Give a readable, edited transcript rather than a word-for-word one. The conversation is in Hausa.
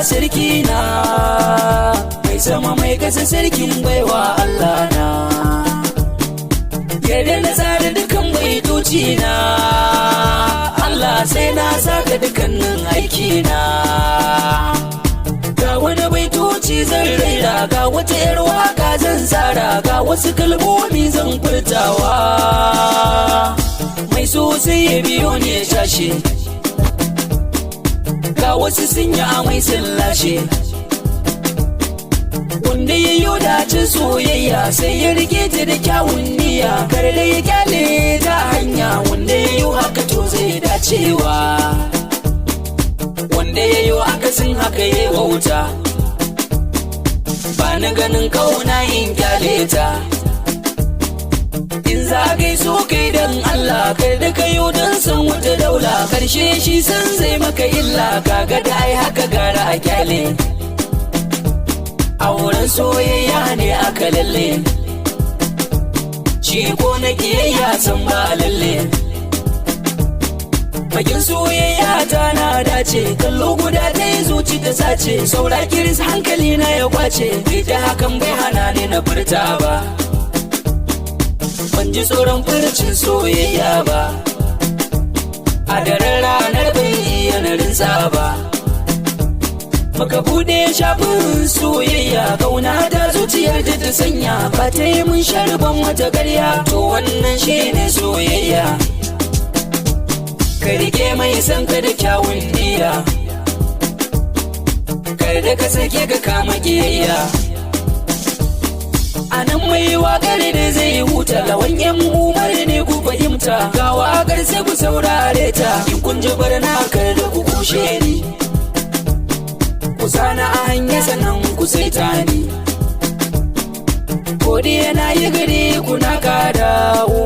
sarki na, mai sama mai kasa sarkin baiwa Allah na. Yadda na tsara dukan baitoci na, Allah sai na saka dukannin aiki na. Ga wani baitoci zan raira, ga wata yar waka zan tsara, ga wasu kalmomi zan furtawa. Mai so sai ya biyo ne ya shashe, ga wasu sun yi amai sun lashe. Wanda ya yi dacin soyayya sai ya rike ta da kyawun niyya, kar da ya kyale ta hanya. Wanda ya yi haka to zai dacewa, wanda ya yi akasin haka ya wauta. Ba na ganin kauna yin kyale ta, in zagai so kai dan Allah, kar da kayo dan san wata daula. Karshe shi san zai maka illa, kaga da ai haka gara a kyale. Auren soyayya ne aka lalle, shi ko na kiyayya san ba lalle. Bakin soyayya ta na dace, kallo guda ta yi zuci ta sace. Saura kiris hankali na ya kwace, ita hakan bai hana ni na furta ba. Ban ji tsoron furcin soyayya ba, a daren ranar bai iya na rinsa ba. Maka bude shafin soyayya, kauna ta zuciyar da ta sanya. Ba ta yi mun sharban wata ƙarya, to wannan shi ne soyayya. Ka rike mai san ka da kyawun niyya, kar da ka sake ka kama kiyayya. A nan mai waƙar da zai huta, lawan yan umar ne ku fahimta. Ga waƙar sai ku saurare ta, in kun ji barna kar da ku kushe ni. Ku sana a hanya sannan ku saita ni, ko dai yana yi gari kuna ka dawo.